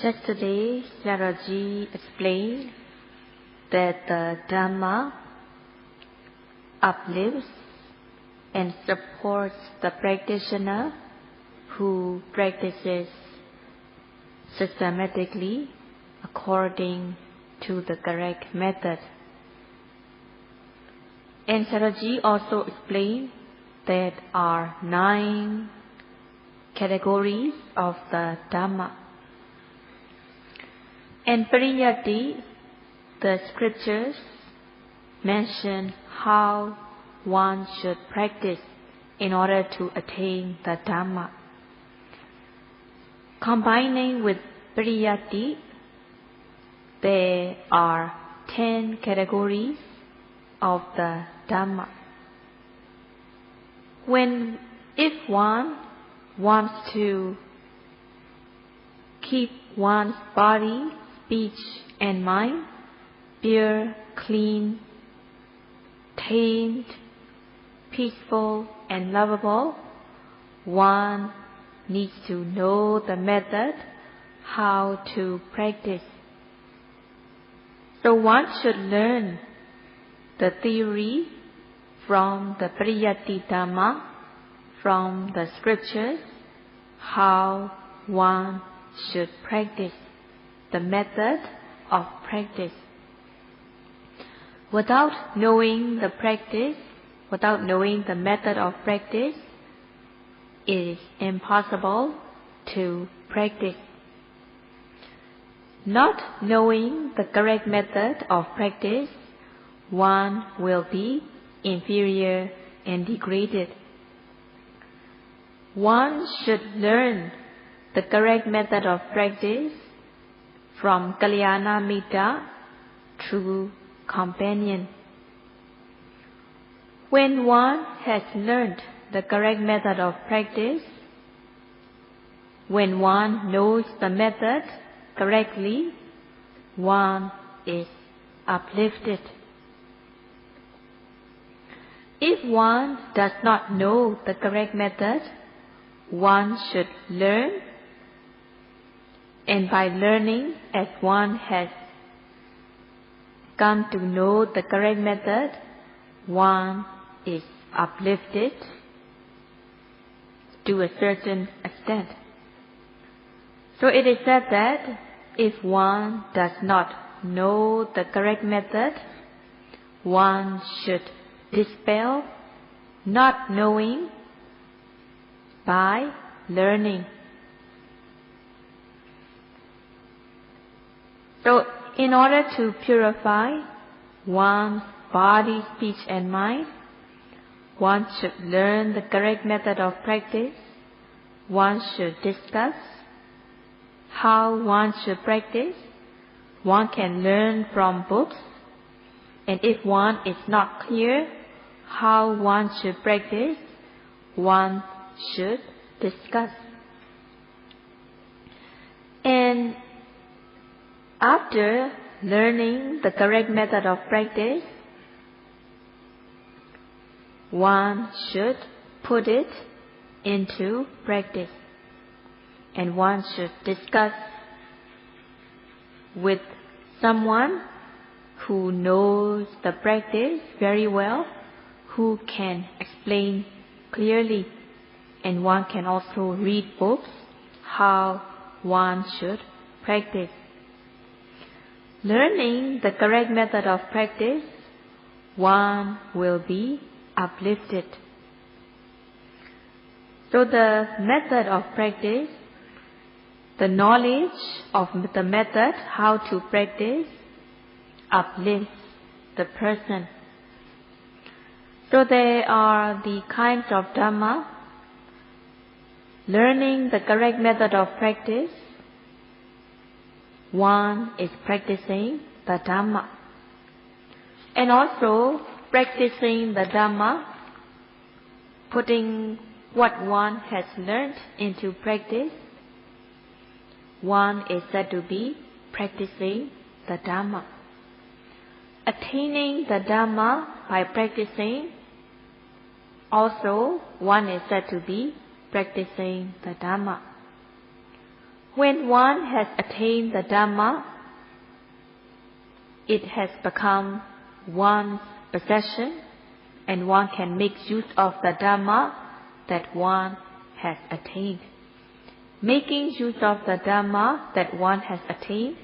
Yesterday, Sayadaw explained that the Dhamma uplifts and supports the practitioner who practices systematically according to the correct method. And Sayadaw also explained there are 9 categories of the Dhamma. And Pariyatti, the scriptures mention how one should practice in order to attain the Dhamma. Combining with Pariyatti, there are 10 categories of the Dhamma. If one wants to keep one's body, speech and mind pure, clean, tamed, peaceful and lovable, one needs to know the method how to practice. So one should learn the theory from the Pariyatti Dhamma, from the scriptures, how one should practice, the method of practice. Without knowing the practice, without knowing the method of practice, it is impossible to practice. Not knowing the correct method of practice, one will be inferior and degraded. One should learn the correct method of practice from Kalyana Mitta, true companion. When one has learned the correct method of practice, when one knows the method correctly, one is uplifted. If one does not know the correct method, one should learn, and by learning, as one has come to know the correct method, one is uplifted to a certain extent. So it is said that if one does not know the correct method, one should dispel not knowing by learning. So in order to purify one's body, speech and mind, one should learn the correct method of practice. One should discuss how one should practice. One can learn from books. And if one is not clear how one should practice, one should discuss. And after learning the correct method of practice, one should put it into practice. And one should discuss with someone who knows the practice very well, who can explain clearly. And one can also read books how one should practice. Learning the correct method of practice, one will be uplifted. So the method of practice, the knowledge of the method how to practice, uplifts the person. So there are the kinds of Dhamma. Learning the correct method of practice, one is practicing the Dhamma. And also practicing the Dhamma, putting what one has learned into practice, one is said to be practicing the Dhamma. Attaining the Dhamma by practicing, also one is said to be practicing the Dhamma. When one has attained the Dhamma, it has become one's possession, and one can make use of the Dhamma that one has attained. Making use of the Dhamma that one has attained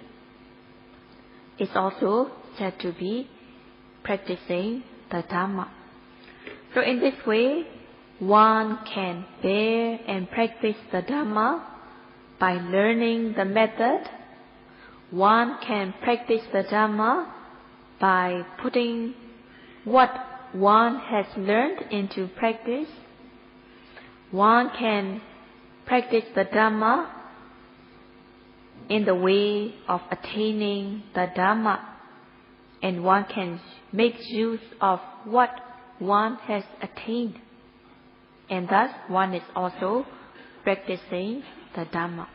is also said to be practicing the Dhamma. So in this way, one can bear and practice the Dhamma by learning the method. One can practice the Dhamma by putting what one has learned into practice. One can practice the Dhamma in the way of attaining the Dhamma, and one can make use of what one has attained, and thus one is also practicing the Dhamma.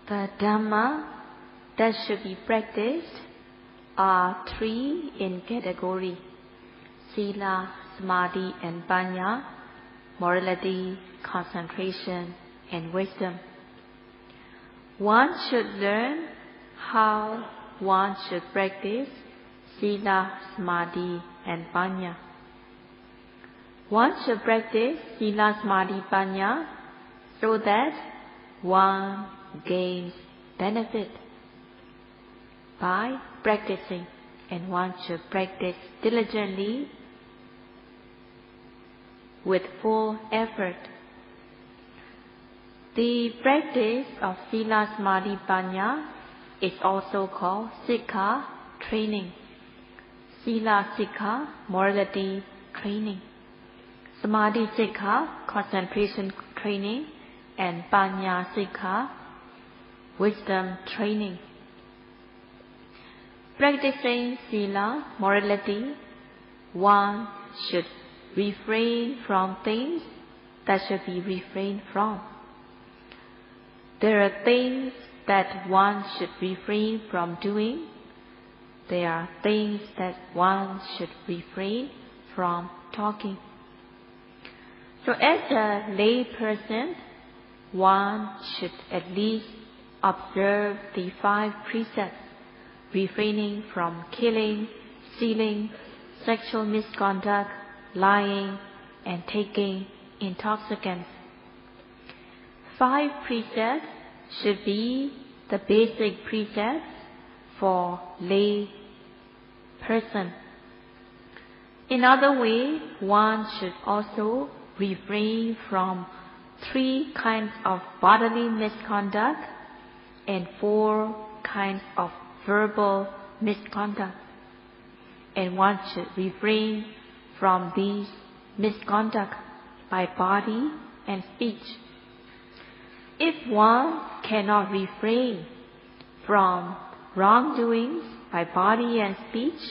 The Dhamma that should be practiced are three in category: Sila, Samadhi and Panya, morality, concentration and wisdom. One should learn how one should practice Sila, Samadhi and Panya. One should practice Sila, Samadhi, Panya so that one gains benefit by practicing, and one should practice diligently with full effort. The practice of Sila, Samadhi, Panya is also called Sikha training. Sila Sikha, morality training. Samadhi Sikha, concentration training. And Panya Sikha, wisdom training. Practicing Sila, morality, one should refrain from things that should be refrained from. There are things that one should refrain from doing. There are things that one should refrain from talking. So as a lay person, one should at least observe the 5 precepts, refraining from killing, stealing, sexual misconduct, lying, and taking intoxicants. 5 precepts should be the basic precepts for lay person. In other way, one should also refrain from 3 kinds of bodily misconduct and 4 kinds of verbal misconduct. And one should refrain from these misconduct by body and speech. If one cannot refrain from wrongdoings by body and speech,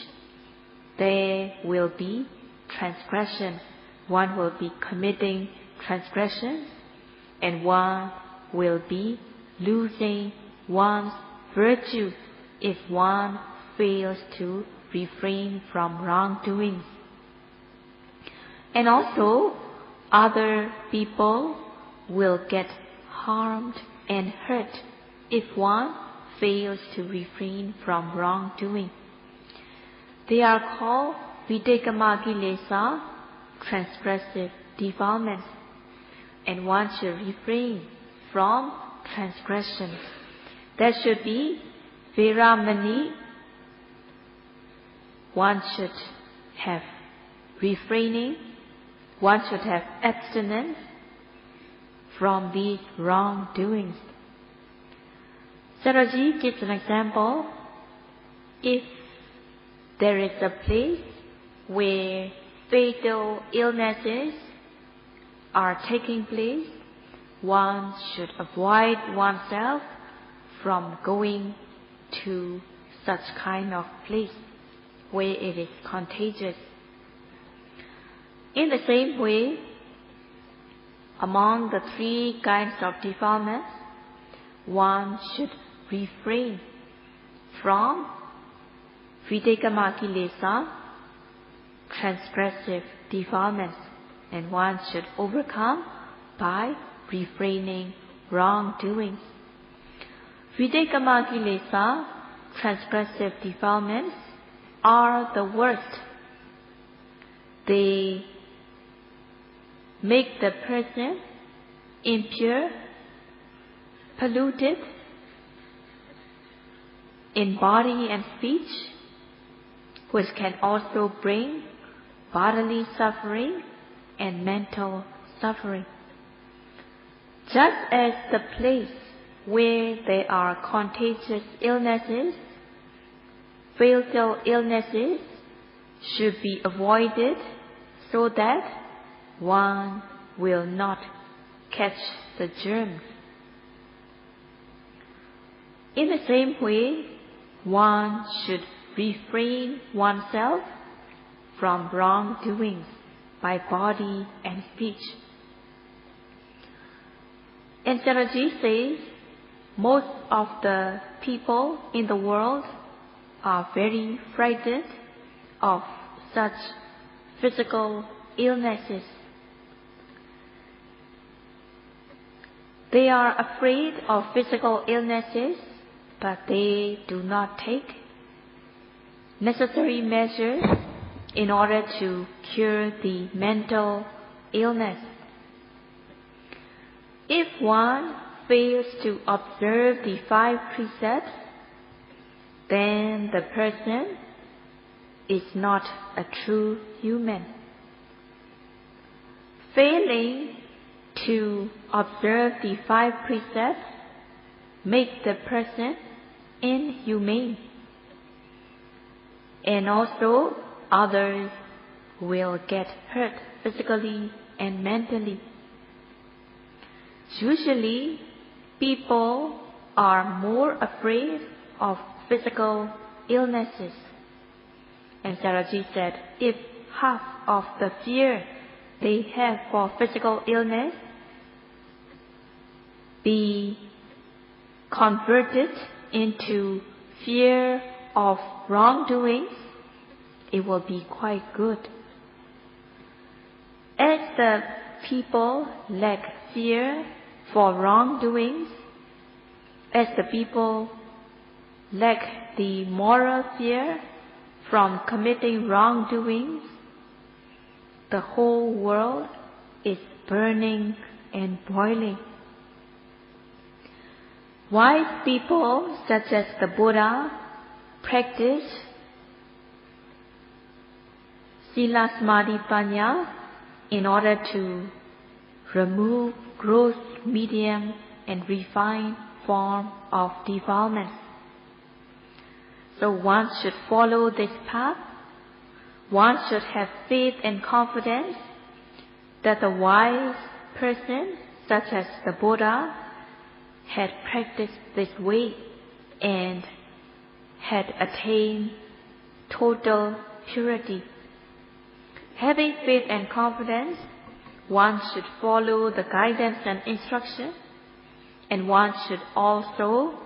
there will be transgression. One will be committing transgression, and one will be losing one's virtue if one fails to refrain from wrongdoings. And also, other people will get harmed and hurt if one fails to refrain from wrongdoing. They are called Videkama Kilesa, transgressive defilements, and one should refrain from transgression. There should be Viramani. One should have refraining. One should have abstinence from these wrongdoings. Saraji gives an example. If there is a place where fatal illnesses are taking place, one should avoid oneself from going to such kind of place where it is contagious. In the same way, among the 3 kinds of defilements, one should refrain from Videkama Kilesa, transgressive defilements, and one should overcome by refraining wrongdoings. Videkama kilesa, transgressive defilements, are the worst. They make the person impure, polluted in body and speech, which can also bring bodily suffering and mental suffering. Just as the place where there are contagious illnesses, fatal illnesses should be avoided so that one will not catch the germs. In the same way, one should refrain oneself from wrongdoings by body and speech. And Sayadaw says, most of the people in the world are very frightened of such physical illnesses. They are afraid of physical illnesses, but they do not take necessary measures in order to cure the mental illness. If one fails to observe the 5 precepts, then the person is not a true human. Failing to observe the 5 precepts makes the person inhumane, and also others will get hurt physically and mentally. Usually, people are more afraid of physical illnesses. And Sayadaw said, if half of the fear they have for physical illness be converted into fear of wrongdoings, it will be quite good. As the people lack fear for wrongdoings, as the people lack the moral fear from committing wrongdoings, the whole world is burning and boiling. Wise people such as the Buddha practice Sila Samadhi Panya in order to remove gross, medium and refined form of defilements. So one should follow this path. One should have faith and confidence that the wise person, such as the Buddha, had practiced this way and had attained total purity. Having faith and confidence, one should follow the guidance and instruction, and one should also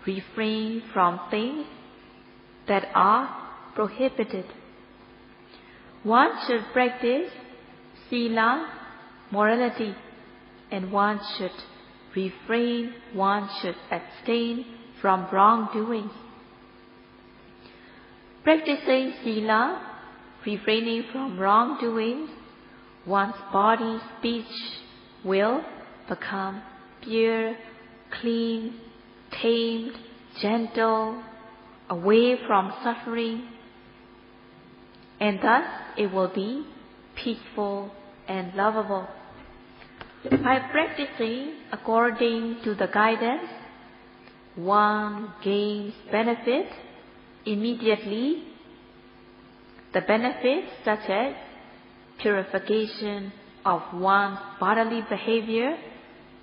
refrain from things that are prohibited. One should practice Sila, morality, and one should refrain, one should abstain from wrongdoing. Practicing Sila, refraining from wrongdoing, one's body, speech will become pure, clean, tamed, gentle, away from suffering, and thus it will be peaceful and lovable. By practicing according to the guidance, one gains benefit immediately. The benefits such as purification of one's bodily behavior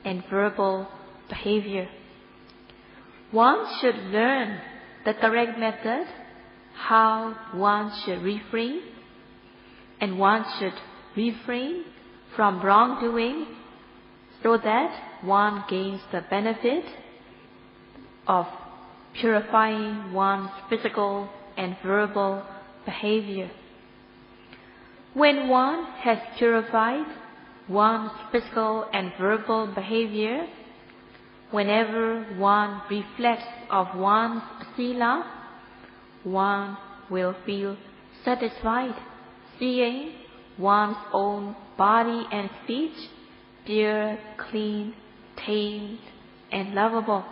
and verbal behavior. One should learn the correct method, how one should refrain, and one should refrain from wrongdoing so that one gains the benefit of purifying one's physical and verbal behavior. When one has purified one's physical and verbal behavior, whenever one reflects of one's Sila, one will feel satisfied, seeing one's own body and speech pure, clean, tamed, and lovable.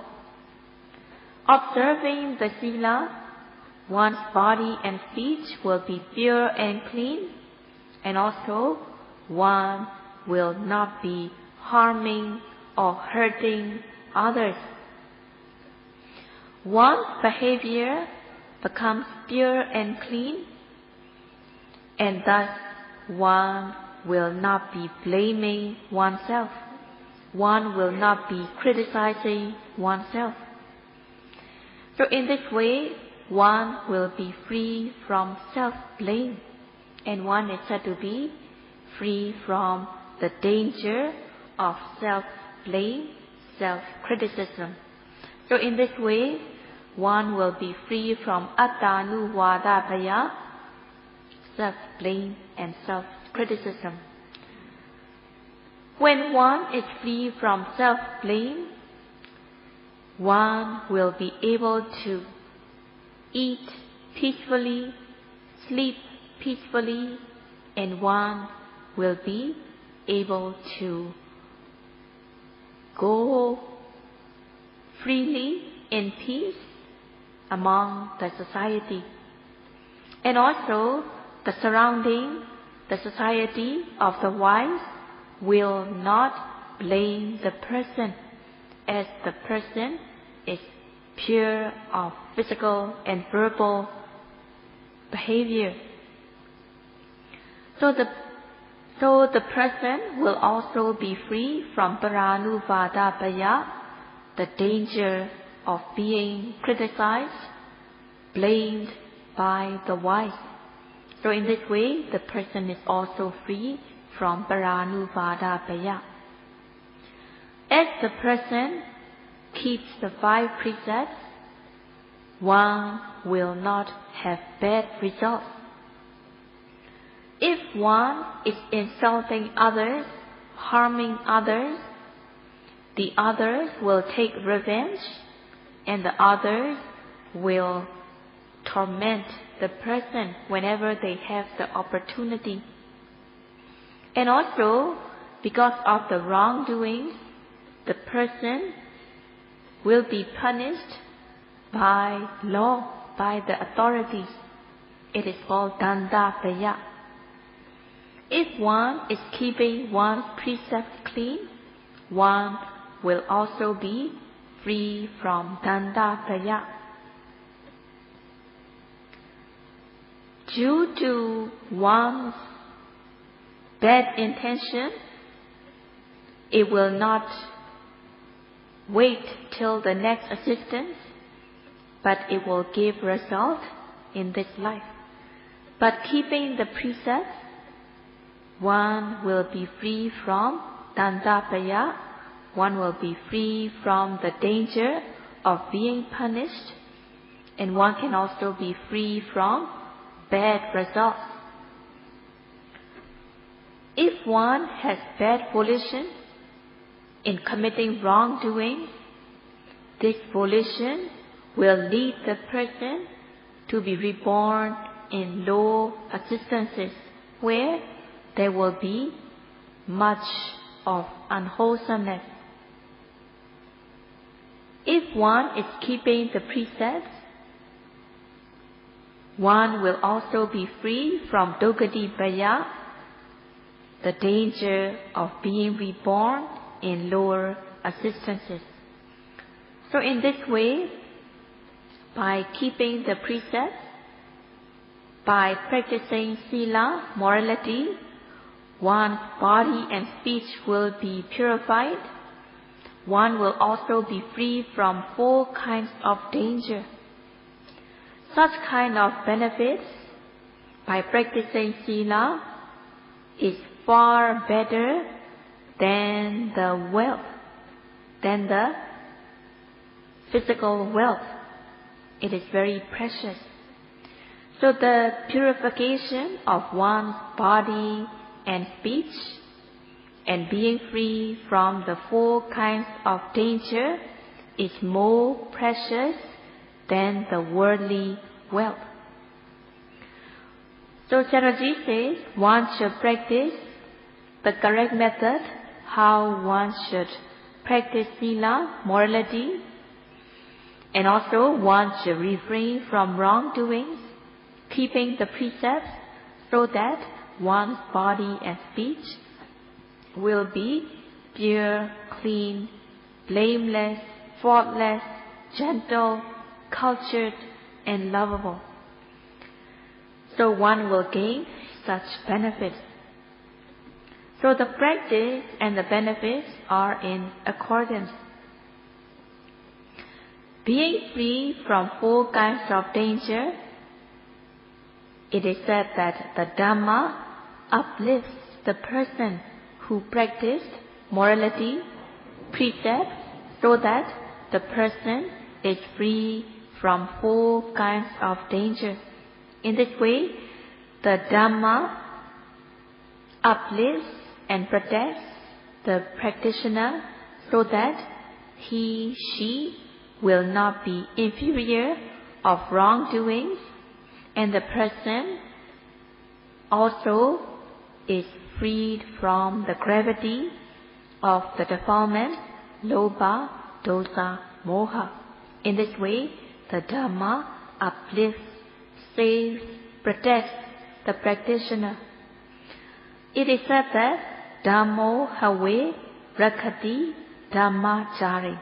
Observing the Sila, one's body and speech will be pure and clean, and also one will not be harming or hurting others. One's behavior becomes pure and clean, and thus one will not be blaming oneself. One will not be criticizing oneself. So in this way, one will be free from self-blame, and one is said to be free from the danger of self-blame, self-criticism. So in this way, one will be free from attanuvādabhaya, self-blame and self-criticism. When one is free from self-blame, one will be able to eat peacefully, sleep peacefully, and one will be able to go freely in peace among the society. And also, the surrounding, the society of the wise will not blame the person, as the person is pure of physical and verbal behavior. So the person will also be free from paranuvādabhaya, the danger of being criticized, blamed by the wise. So in this way, the person is also free from paranuvādabhaya. As the person keeps the 5 precepts, one will not have bad results. If one is insulting others, harming others, the others will take revenge, and the others will torment the person whenever they have the opportunity. And also, because of the wrongdoings, the person will be punished by law, by the authorities. It is called dandapaya. If one is keeping one's precepts clean, one will also be free from dandapaya. Due to one's bad intention, it will not wait till the next existence, but it will give result in this life. But keeping the precepts, one will be free from dandapaya, one will be free from the danger of being punished, and one can also be free from bad results. If one has bad volition in committing wrongdoing, this volition will lead the person to be reborn in low existences, where there will be much of unwholesomeness. If one is keeping the precepts, one will also be free from dogadibhaya, the danger of being reborn in lower existences. So in this way, by keeping the precepts, by practicing Sila, morality, one's body and speech will be purified. One will also be free from 4 kinds of danger. Such kind of benefits by practicing Sila is far better than the wealth, than the physical wealth. It is very precious. So the purification of one's body and speech and being free from the 4 kinds of danger is more precious than the worldly wealth. So Sayadaw says one should practice the correct method, how one should practice Sila, morality, and also one should refrain from wrongdoings, keeping the precepts so that one's body and speech will be pure, clean, blameless, faultless, gentle, cultured, and lovable. So one will gain such benefits. So the practice and the benefits are in accordance. Being free from 4 kinds of danger, it is said that the Dhamma uplifts the person who practiced morality, precepts, so that the person is free from 4 kinds of danger. In this way, the Dhamma uplifts and protects the practitioner so that she will not be inferior of wrongdoings, and the person also is freed from the gravity of the defilement, lobha, dosa, moha. In this way, the Dhamma uplifts, saves, protects the practitioner. It is said that Dhammo have rakhati dhammachari,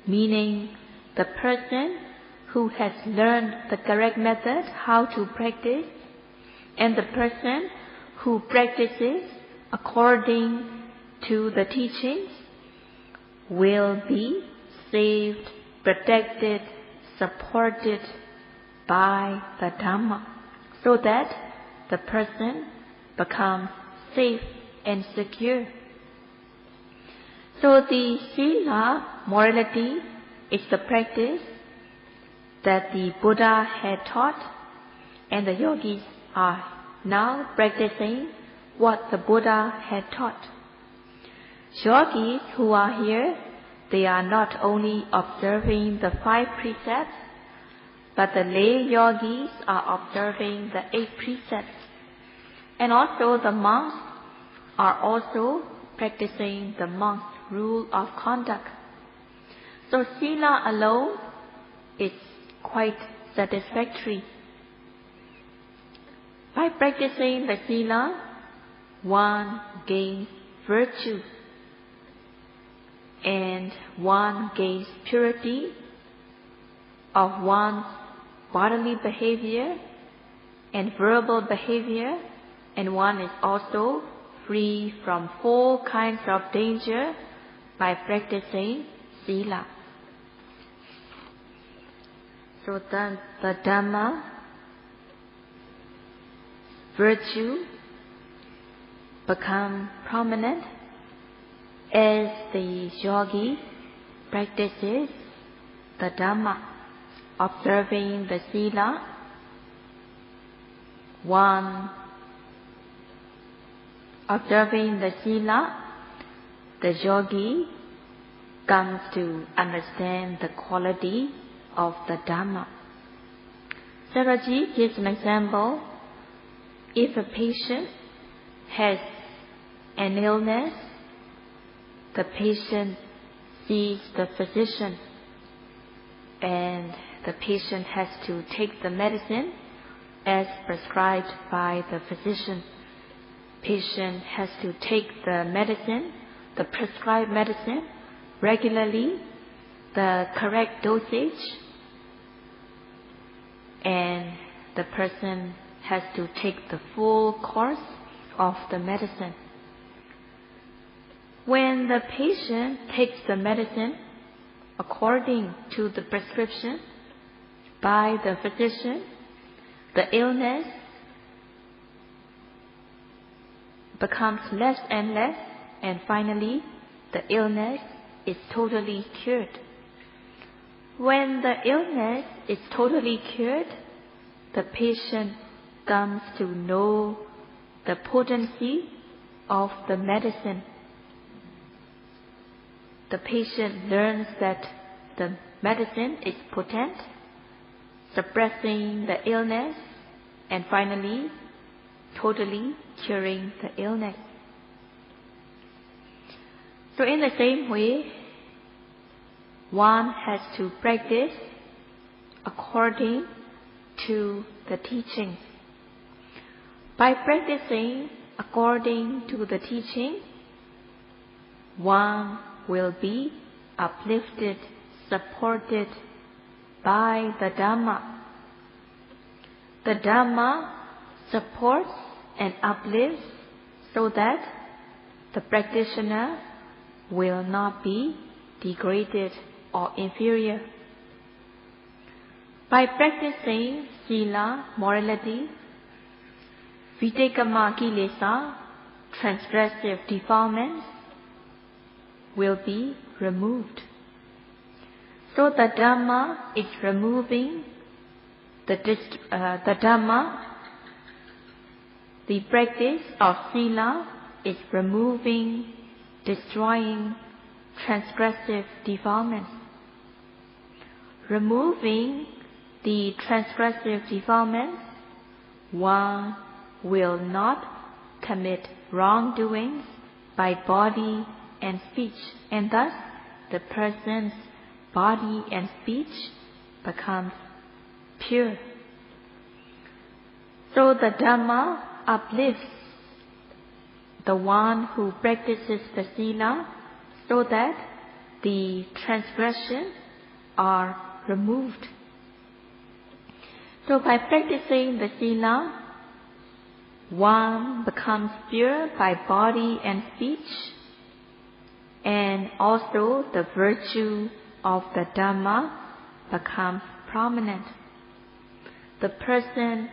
meaning the person who has learned the correct method how to practice, and the person who practices according to the teachings will be saved, protected, supported by the Dhamma, so that the person becomes safe and secure. So the Sila, morality, is the practice that the Buddha had taught, and the yogis are now practicing what the Buddha had taught. Yogis who are here, they are not only observing the 5 precepts, but the lay yogis are observing the 8 precepts. And also the monks are also practicing the monk's rule of conduct. So Sila alone is quite satisfactory. By practicing the Sila, one gains virtue, and one gains purity of one's bodily behavior and verbal behavior, and one is also free from 4 kinds of danger by practicing Sila. So then the Dhamma, virtue, become prominent as the yogi practices the Dhamma, observing the Sila. Observing the Sila, the yogi comes to understand the quality of the Dhamma. Sayadaw gives an example. If a patient has an illness, the patient sees the physician, and the patient has to take the medicine as prescribed by the physician. Patient has to take the medicine, the prescribed medicine, regularly, the correct dosage, and the person has to take the full course of the medicine. When the patient takes the medicine according to the prescription by the physician, the illness becomes less and less, and finally the illness is totally cured. When the illness is totally cured, the patient comes to know the potency of the medicine. The patient learns that the medicine is potent, suppressing the illness, and finally, totally curing the illness. So in the same way, one has to practice according to the teaching. By practicing according to the teaching, one will be uplifted, supported by the Dhamma. The Dhamma supports and uplifts so that the practitioner will not be degraded or inferior. By practicing Sila, morality, Vitekama kilesa, transgressive defilements, will be removed. So the Dhamma is removing the Dhamma, the practice of Sila is removing, destroying transgressive defilements. Removing the transgressive defilements, one will not commit wrongdoings by body and speech, and thus the person's body and speech becomes pure. So the Dhamma uplifts the one who practices the Sila so that the transgressions are removed. So by practicing the Sila, one becomes pure by body and speech, and also the virtue of the Dhamma becomes prominent. The person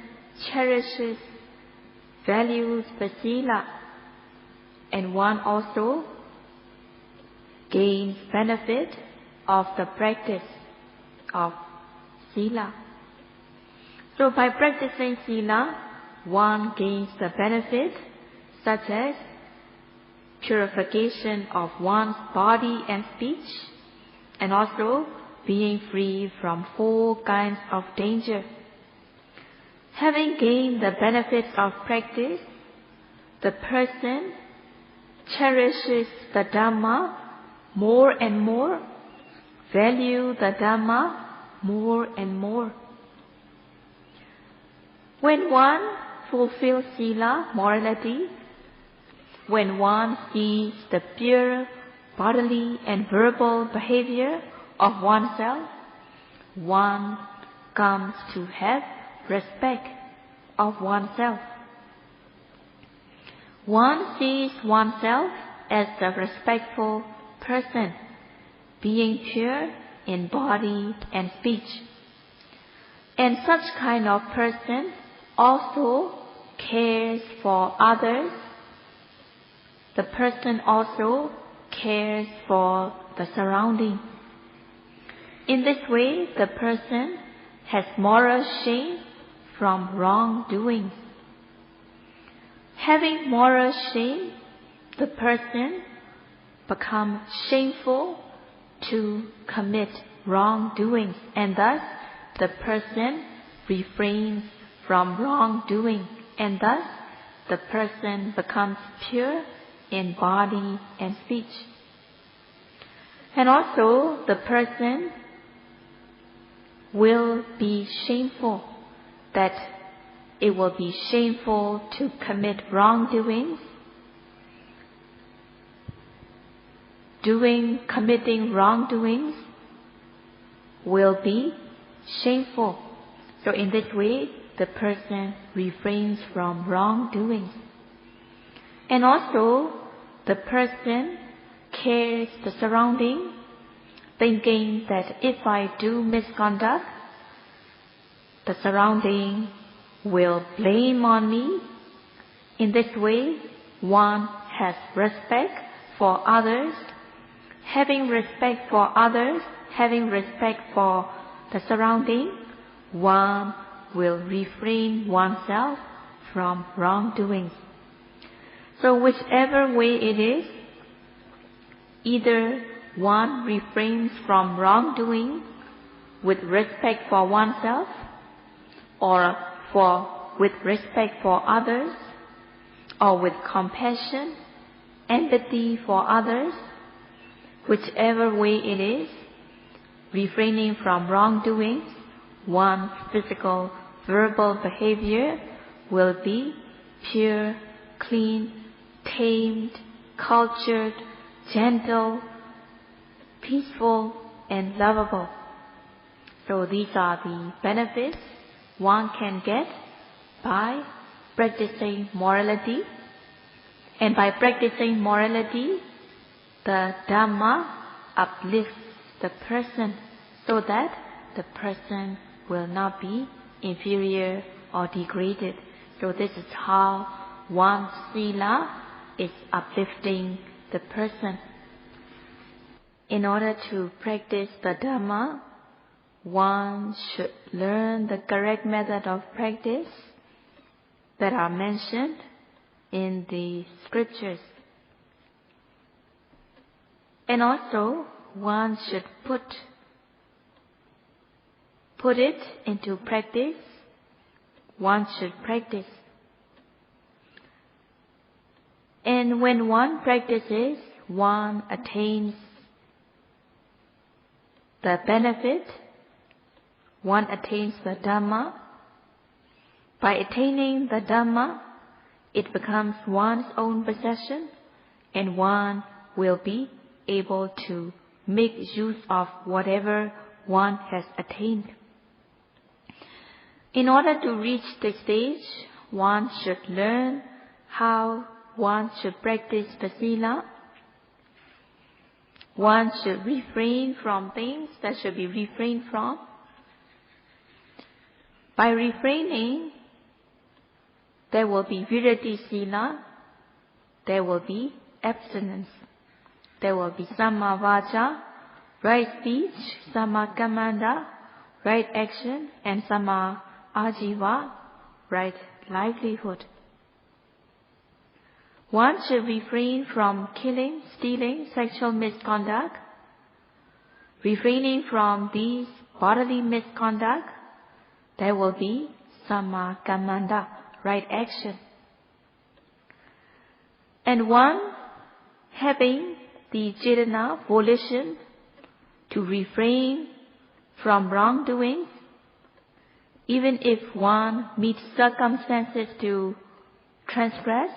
cherishes, values the Sila, and one also gains benefit of the practice of Sila. So by practicing Sila, one gains the benefit such as purification of one's body and speech, and also being free from 4 kinds of danger. Having gained the benefits of practice, the person cherishes the Dhamma more and more, value the Dhamma more and more. When one fulfills Sila, morality, when one sees the pure bodily and verbal behavior of oneself, one comes to have respect of oneself. One sees oneself as a respectful person, being pure in body and speech. And such kind of person also cares for others. The person also cares for the surrounding. In this way, the person has moral shame from wrongdoing. Having moral shame, the person becomes shameful to commit wrongdoing, and thus the person refrains from wrongdoing, and thus the person becomes pure in body and speech. And also the person will be shameful, that it will be shameful to commit wrongdoings. Committing wrongdoings will be shameful. So in this way, the person refrains from wrongdoings. And also, the person cares the surrounding, thinking that if I do misconduct, the surrounding will blame on me. In this way, one has respect for others. Having respect for others, having respect for the surrounding, one will refrain oneself from wrongdoing. So whichever way it is, either one refrains from wrongdoing with respect for oneself, or with respect for others, or with compassion, empathy for others, whichever way it is, refraining from wrongdoing, one's physical, verbal behavior will be pure, clean, tamed, cultured, gentle, peaceful, and lovable. So these are the benefits one can get by practicing morality. And by practicing morality, the Dhamma uplifts the person so that the person will not be inferior or degraded. So this is how one's Sila is uplifting the person. In order to practice the Dhamma, one should learn the correct method of practice that are mentioned in the scriptures. And also, one should put it into practice. One should practice. And when one practices, one attains the benefit, one attains the Dhamma. By attaining the Dhamma, it becomes one's own possession, and one will be able to make use of whatever one has attained. In order to reach this stage, one should learn how one should practice the Sila. One should refrain from things that should be refrained from. By refraining, there will be Virati Sila, there will be abstinence, there will be Samma Vaca, right speech, Samma Kammanda, right action, and Samma Ajiva, right livelihood. One should refrain from killing, stealing, sexual misconduct. Refraining from these bodily misconduct, there will be Samma Kammanda, right action. And one having the Cetana, volition, to refrain from wrongdoing, even if one meets circumstances to transgress,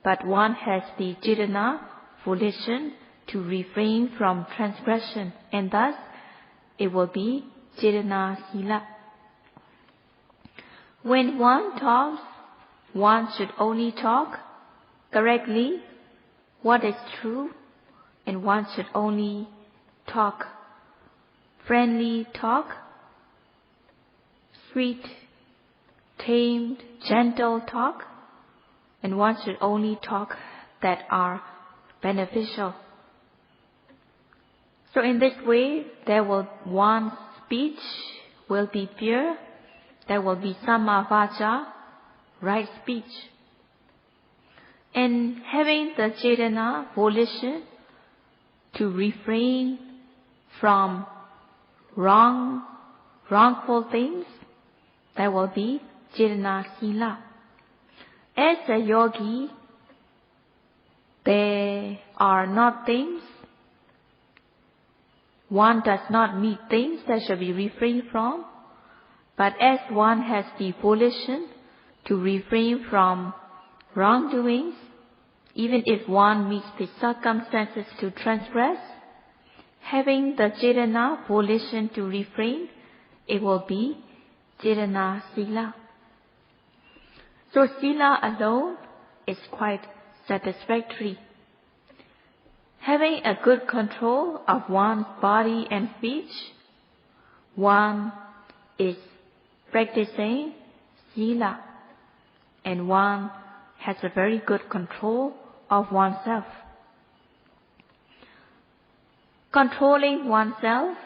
but one has the Cetana, volition, to refrain from transgression, and thus it will be Cetana Sila. When one talks, one should only talk correctly what is true, and one should only talk friendly talk, sweet, tamed, gentle talk, and one should only talk that are beneficial. So in this way, one's speech will be pure. There will be Samma Vaca, right speech. And having the Cetana, volition, to refrain from wrongful things, there will be Cetana Sila. As a yogi, there are not things, one does not meet things that should be refrained from, but as one has the volition to refrain from wrongdoings, even if one meets the circumstances to transgress, having the Cetana, volition to refrain, it will be Cetana Sila. So Sila alone is quite satisfactory. Having a good control of one's body and speech, one is practicing Sila, and one has a very good control of oneself. Controlling oneself,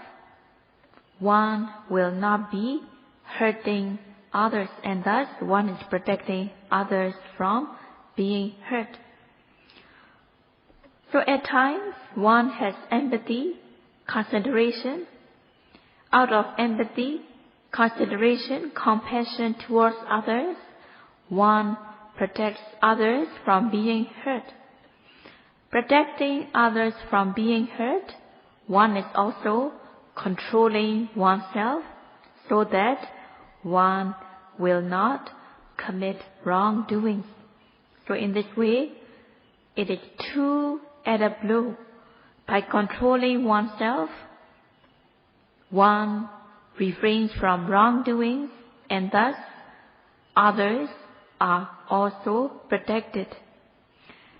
one will not be hurting others, and thus one is protecting others from being hurt. So at times, one has empathy, consideration. Out of empathy, consideration, compassion towards others, one protects others from being hurt. Protecting others from being hurt, one is also controlling oneself so that one will not commit wrongdoings. So in this way, it is two at a blow. By controlling oneself, one refrains from wrongdoings, and thus others are also protected.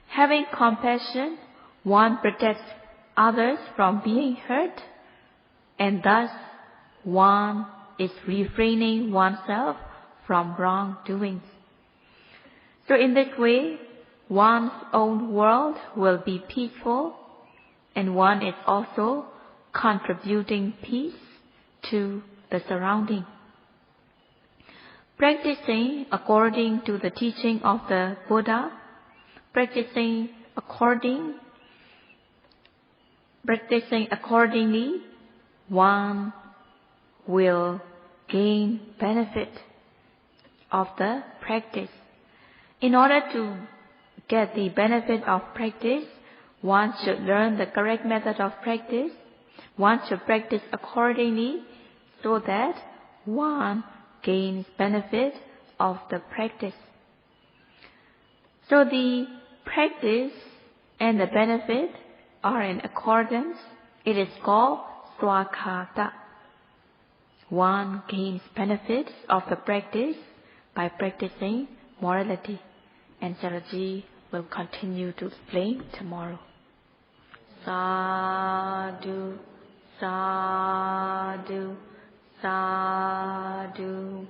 Having compassion, one protects others from being hurt, and thus one is refraining oneself from wrongdoings. So in this way, one's own world will be peaceful, and one is also contributing peace to the surrounding. Practicing according to the teaching of the Buddha, practicing accordingly, one will gain benefit of the practice. In order to get the benefit of practice, one should learn the correct method of practice. One should practice accordingly so that one gains benefit of the practice. So the practice and the benefit are in accordance. It is called swakhata. One gains benefits of the practice by practicing morality. And Saraji will continue to explain tomorrow. Sadhu, sadhu, sadhu.